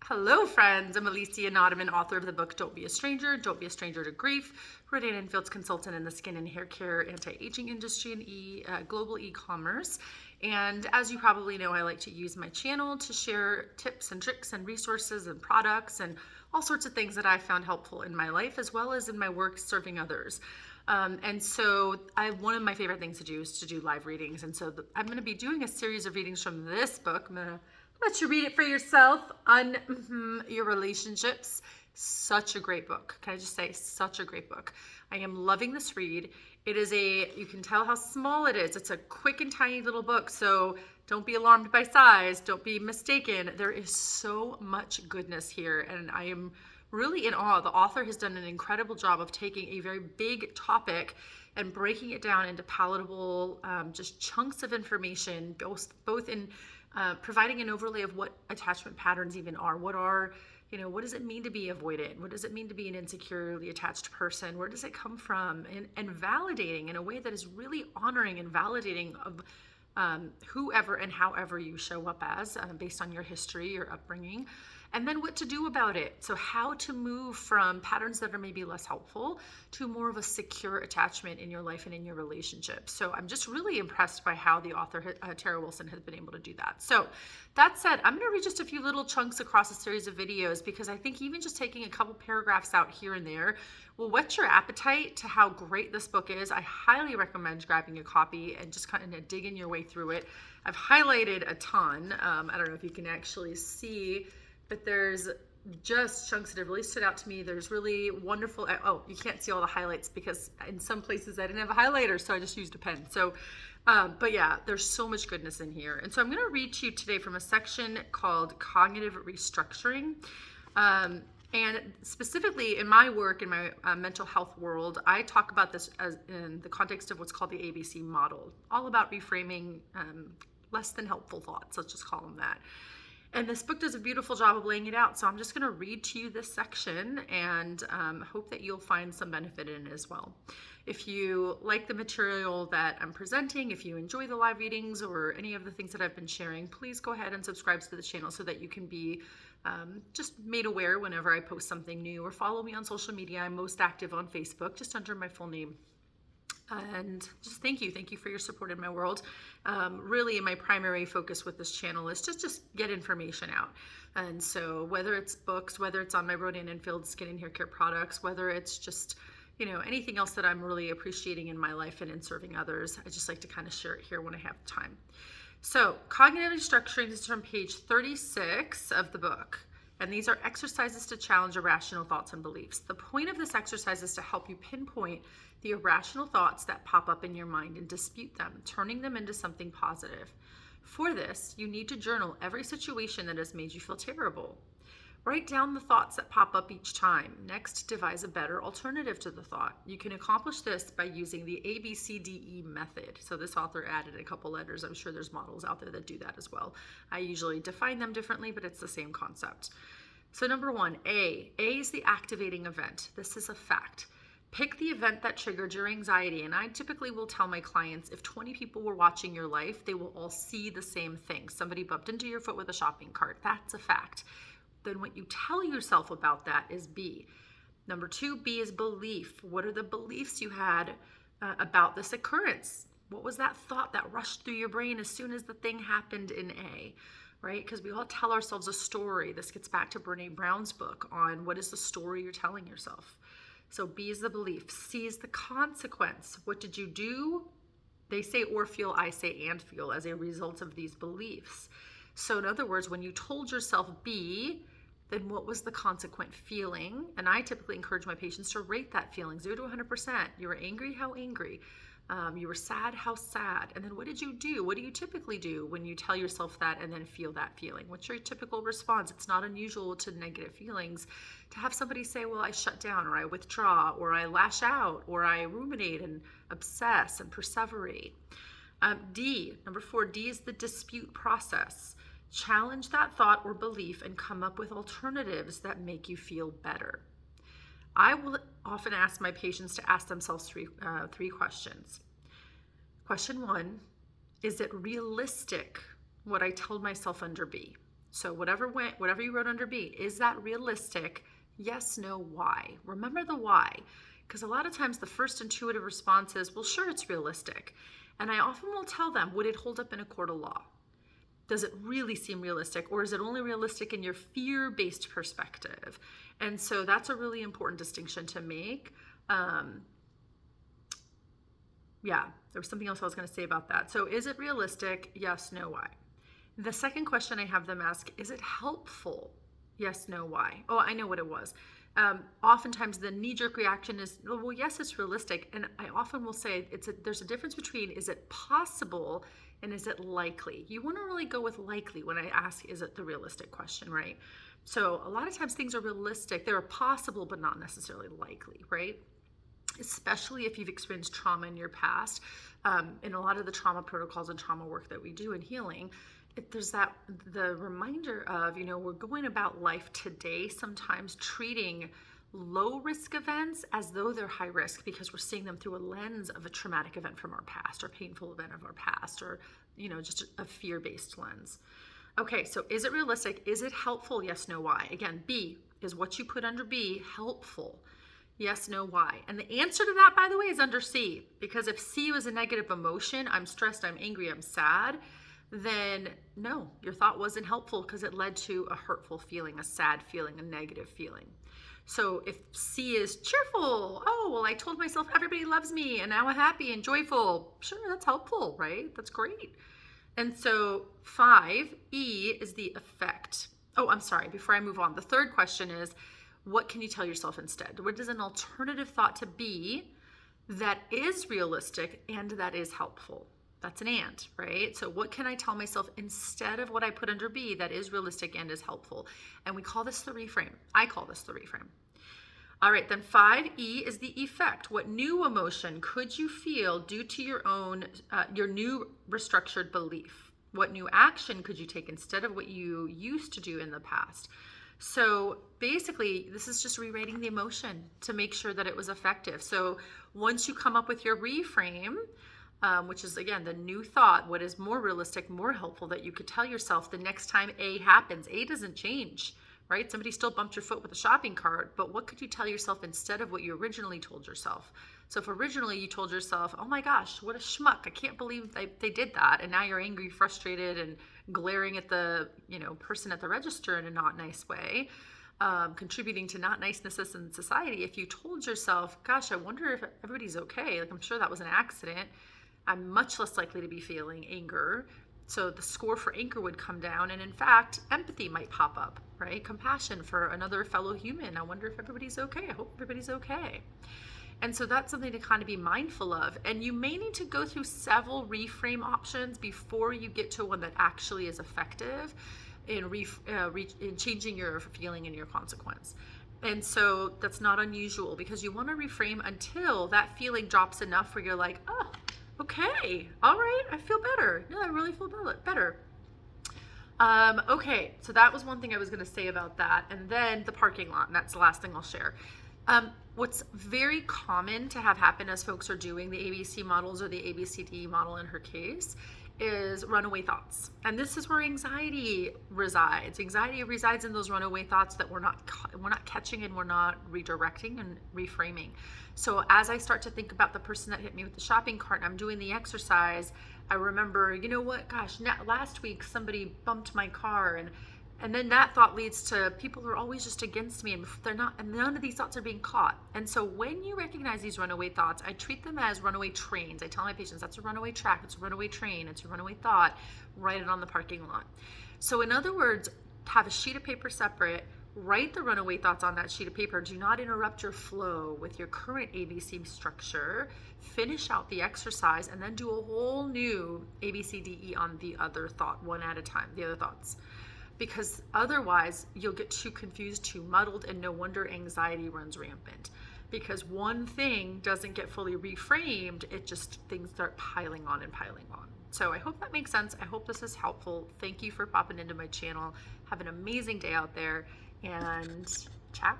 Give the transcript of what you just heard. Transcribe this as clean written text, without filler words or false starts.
Hello, friends. I'm Alicia Nodeman, author of the book Don't Be a Stranger, Don't Be a Stranger to Grief, Rodan and Fields consultant in the skin and hair care, anti-aging industry, and global e-commerce. And as you probably know, I like to use my channel to share tips and tricks and resources and products and all sorts of things that I found helpful in my life, as well as in my work serving others. And so one of my favorite things to do is to do live readings. And so I'm going to be doing a series of readings from this book. I'm going to let you read it for yourself. Unfuck Your Relationships. Such a great book. Can I just say, such a great book. I am loving this read. It is you can tell how small it is. It's a quick and tiny little book. So don't be alarmed by size. Don't be mistaken. There is so much goodness here. And I am really in awe. The author has done an incredible job of taking a very big topic and breaking it down into palatable, just chunks of information, both in providing an overlay of what attachment patterns even are. What does it mean to be avoidant? What does it mean to be an insecurely attached person? Where does it come from? And validating in a way that is really honoring and validating of whoever and however you show up as based on your history, your upbringing, and then what to do about it. So how to move from patterns that are maybe less helpful to more of a secure attachment in your life and in your relationship. So I'm just really impressed by how the author, Tara Wilson, has been able to do that. So that said, I'm going to read just a few little chunks across a series of videos because I think even just taking a couple paragraphs out here and there will whet your appetite to how great this book is. I highly recommend grabbing a copy and just kind of digging your way through it. I've highlighted a ton. I don't know if you can actually see, but there's just chunks that have really stood out to me. There's really wonderful, you can't see all the highlights because in some places I didn't have a highlighter, so I just used a pen. So, but yeah, there's so much goodness in here. And so I'm going to read to you today from a section called Cognitive Restructuring. And specifically in my work, in my mental health world, I talk about this as in the context of what's called the ABC model, all about reframing less than helpful thoughts. Let's just call them that. And this book does a beautiful job of laying it out. So I'm just going to read to you this section and hope that you'll find some benefit in it as well. If you like the material that I'm presenting, if you enjoy the live readings or any of the things that I've been sharing, please go ahead and subscribe to the channel so that you can be just made aware whenever I post something new, or follow me on social media. I'm most active on Facebook, just under my full name. And just thank you for your support in my world. Really, my primary focus with this channel is to just get information out. And so whether it's books, whether it's on my Rodan and Fields skin and hair care products, whether it's just anything else that I'm really appreciating in my life and in serving others, I just like to kind of share it here when I have time. So cognitive restructuring is from page 36 of the book. And these are exercises to challenge irrational thoughts and beliefs. The point of this exercise is to help you pinpoint the irrational thoughts that pop up in your mind and dispute them, turning them into something positive. For this, you need to journal every situation that has made you feel terrible. Write down the thoughts that pop up each time. Next, devise a better alternative to the thought. You can accomplish this by using the ABCDE method. So this author added a couple letters. I'm sure there's models out there that do that as well. I usually define them differently, but it's the same concept. So number one, A is the activating event. This is a fact. Pick the event that triggered your anxiety. And I typically will tell my clients, if 20 people were watching your life, they will all see the same thing. Somebody bumped into your foot with a shopping cart. That's a fact. Then what you tell yourself about that is B. Number two, B is belief. What are the beliefs you had about this occurrence? What was that thought that rushed through your brain as soon as the thing happened in A, right? Because we all tell ourselves a story. This gets back to Brene Brown's book on what is the story you're telling yourself. So B is the belief. C is the consequence. What did you do? They say or feel, I say and feel as a result of these beliefs. So in other words, when you told yourself B, then what was the consequent feeling? And I typically encourage my patients to rate that feeling 0 to 100%. You were angry, how angry? You were sad, how sad? And then what did you do? What do you typically do when you tell yourself that and then feel that feeling? What's your typical response? It's not unusual to negative feelings to have somebody say, well, I shut down, or I withdraw, or I lash out, or I ruminate and obsess and perseverate. Number 4, D is the dispute process. Challenge that thought or belief and come up with alternatives that make you feel better. I will often ask my patients to ask themselves three questions. Question 1, is it realistic what I told myself under B? So whatever you wrote under B, is that realistic? Yes, no, why? Remember the why, because a lot of times the first intuitive response is, well, sure, it's realistic. And I often will tell them, would it hold up in a court of law? Does it really seem realistic, or is it only realistic in your fear-based perspective? And so that's a really important distinction to make. Yeah, there was something else I was going to say about that. So is it realistic? Yes, no, why? The second question I have them ask, is it helpful? Yes, no, why? Oh, I know what it was. Oftentimes the knee-jerk reaction is, oh, well, yes, it's realistic. And I often will say there's a difference between is it possible and is it likely? You want to really go with likely when I ask, is it the realistic question, right? So a lot of times things are realistic. They're possible, but not necessarily likely, right? Especially if you've experienced trauma in your past. In a lot of the trauma protocols and trauma work that we do in healing, there's the reminder of, we're going about life today sometimes treating low risk events as though they're high risk because we're seeing them through a lens of a traumatic event from our past or painful event of our past or, just a fear-based lens. Okay, so is it realistic? Is it helpful? Yes, no, why? Again, B is what you put under B, helpful. Yes, no, why? And the answer to that, by the way, is under C, because if C was a negative emotion, I'm stressed, I'm angry, I'm sad, then no, your thought wasn't helpful because it led to a hurtful feeling, a sad feeling, a negative feeling. So if C is cheerful, oh, well, I told myself everybody loves me and now I'm happy and joyful. Sure, that's helpful, right? That's great. And so 5, E is the effect. Oh, I'm sorry, before I move on, the third question is, what can you tell yourself instead? What is an alternative thought to be that is realistic and that is helpful? That's an and, right? So what can I tell myself instead of what I put under B that is realistic and is helpful? And we call this the reframe. I call this the reframe. All right, then 5E is the effect. What new emotion could you feel due to your new restructured belief? What new action could you take instead of what you used to do in the past? So basically, this is just rewriting the emotion to make sure that it was effective. So once you come up with your reframe, which is, again, the new thought, what is more realistic, more helpful that you could tell yourself the next time A happens. A doesn't change, right? Somebody still bumped your foot with a shopping cart, but what could you tell yourself instead of what you originally told yourself? So if originally you told yourself, oh my gosh, what a schmuck, I can't believe they did that, and now you're angry, frustrated, and glaring at the person at the register in a not nice way, contributing to not niceness in society. If you told yourself, gosh, I wonder if everybody's okay, like I'm sure that was an accident, I'm much less likely to be feeling anger. So the score for anger would come down, and in fact, empathy might pop up, right? Compassion for another fellow human. I wonder if everybody's okay. I hope everybody's okay. And so that's something to kind of be mindful of. And you may need to go through several reframe options before you get to one that actually is effective in changing your feeling and your consequence. And so that's not unusual because you want to reframe until that feeling drops enough where you're like, oh, okay, all right, I feel better. No, I really feel better. Okay, so that was one thing I was going to say about that. And then the parking lot, and that's the last thing I'll share. What's very common to have happen as folks are doing the ABC models or the ABCD model in her case is runaway thoughts. And this is where anxiety resides. Anxiety resides in those runaway thoughts that we're not catching and we're not redirecting and reframing. So as I start to think about the person that hit me with the shopping cart and I'm doing the exercise, I remember, you know what, gosh, last week somebody bumped my car, and then that thought leads to people who are always just against me, and they're not, and none of these thoughts are being caught. And so when you recognize these runaway thoughts, I treat them as runaway trains. I tell my patients that's a runaway track, it's a runaway train, it's a runaway thought, write it on the parking lot. So in other words, have a sheet of paper separate, write the runaway thoughts on that sheet of paper. Do not interrupt your flow with your current ABC structure. Finish out the exercise and then do a whole new ABCDE on the other thought, one at a time, the other thoughts. Because otherwise you'll get too confused, too muddled, and no wonder anxiety runs rampant. Because one thing doesn't get fully reframed, things start piling on and piling on. So I hope that makes sense. I hope this is helpful. Thank you for popping into my channel. Have an amazing day out there and ciao.